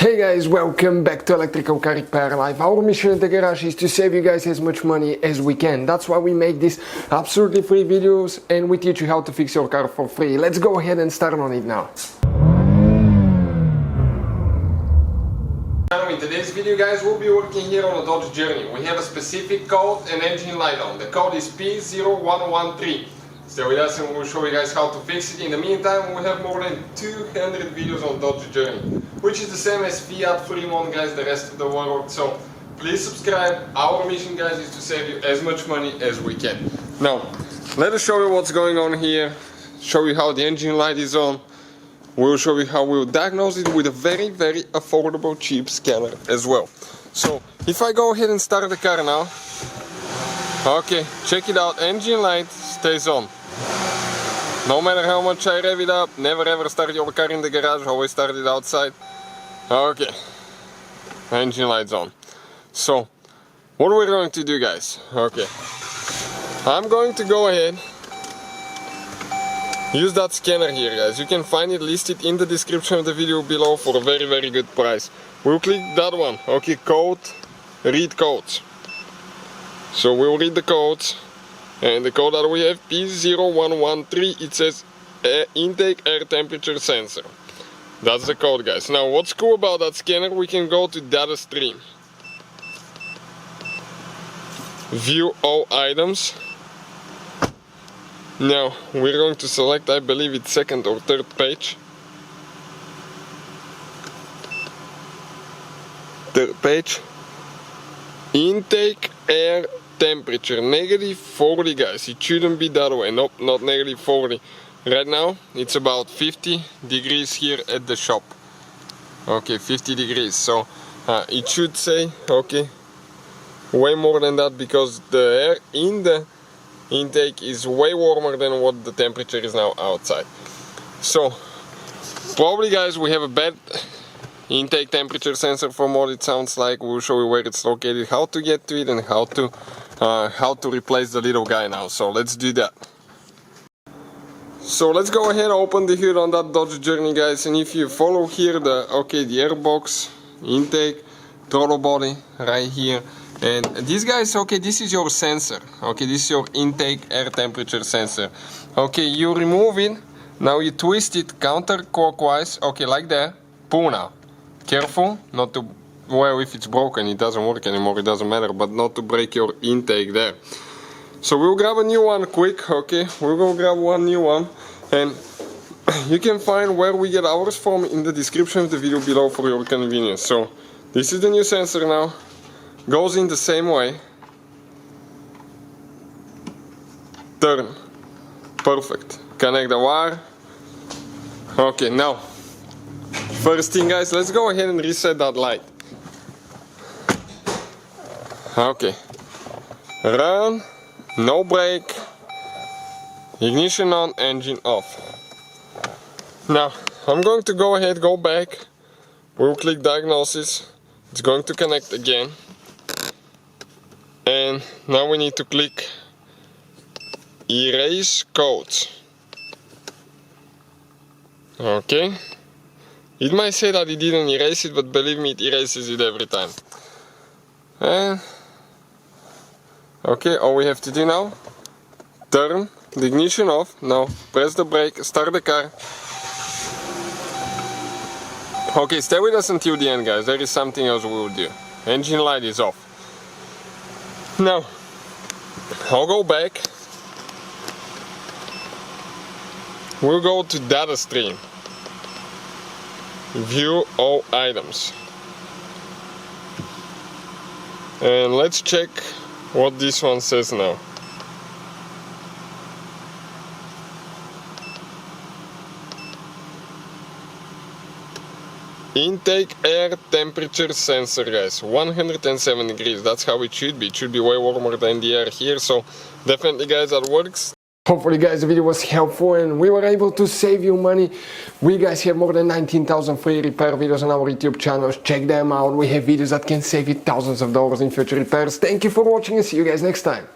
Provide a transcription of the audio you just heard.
Hey guys, welcome back to Electrical Car Repair Live. Our mission at the garage is to save you guys as much money as we can. That's why we make these absolutely free videos and we teach you how to fix your car for free. Let's go ahead and start on it now. In today's video guys, we'll be working here on a Dodge Journey. We have a specific code and engine light on. The code is P0113. Stay with us and we'll show you guys how to fix it. In the meantime, we have more than 200 videos on Dodge Journey, which is the same as Fiat Freemont guys, the rest of the world. So please subscribe. Our mission guys is to save you as much money as we can. Now, let us show you what's going on here, show you how the engine light is on. We'll show you how we'll diagnose it with a very affordable cheap scanner as well. So if I go ahead and start the car now, okay, check it out, engine light stays on. No matter how much I rev it up, never ever start your car in the garage, always start it outside. Okay, engine light's on. So, what we're going to do guys, okay, I'm going to go ahead, use that scanner here guys. You can find it listed in the description of the video below for a very good price. We'll click that one, okay, code, read codes. So we'll read the codes, and the code that we have P0113, it says intake air temperature sensor. That's the code guys. Now what's cool about that scanner, we can go to data stream, view all items. Now we're going to select, I believe it's second or third page. Third page. Intake air temperature, -40 guys. It shouldn't be that way. Nope, not -40. Right now it's about 50 degrees here at the shop. Okay, 50 degrees. So it should say, okay, way more than that, because the air in the intake is way warmer than what the temperature is now outside. So probably guys we have a bad intake temperature sensor from what it sounds like. We'll show you where it's located, how to get to it, and how to replace the little guy now. So let's do that. So let's go ahead and open the hood on that Dodge Journey guys, and if you follow here the airbox, intake, throttle body right here, and these guys, okay, this is your sensor, okay, this is your intake air temperature sensor. Okay, you remove it, now you twist it counterclockwise, okay, like that. Pull now. Careful not to, well, if it's broken it doesn't work anymore, it doesn't matter, but not to break your intake there. So we'll grab a new one quick, okay, we'll go grab one new one, and you can find where we get ours from in the description of the video below for your convenience. So this is the new sensor now, goes in the same way, turn, perfect, connect the wire. Okay, now first thing guys, let's go ahead and reset that light. Okay, run, no brake, ignition on, engine off. Now I'm going to go ahead, go back, we'll click diagnosis, it's going to connect again, and now we need to click erase codes. Okay, it might say that it didn't erase it, but believe me, it erases it every time. And okay, all we have to do now, turn the ignition off. Now press the brake, start the car. Okay, stay with us until the end guys, there is something else we will do. Engine light is off. Now I'll go back, we'll go to data stream, view all items, and let's check what this one says now. Intake air temperature sensor guys, 107 degrees, that's how it should be. It should be way warmer than the air here, so definitely guys that works. Hopefully guys the video was helpful and we were able to save you money. We guys have more than 19,000 free repair videos on our YouTube channels. Check them out. We have videos that can save you thousands of dollars in future repairs. Thank you for watching and see you guys next time.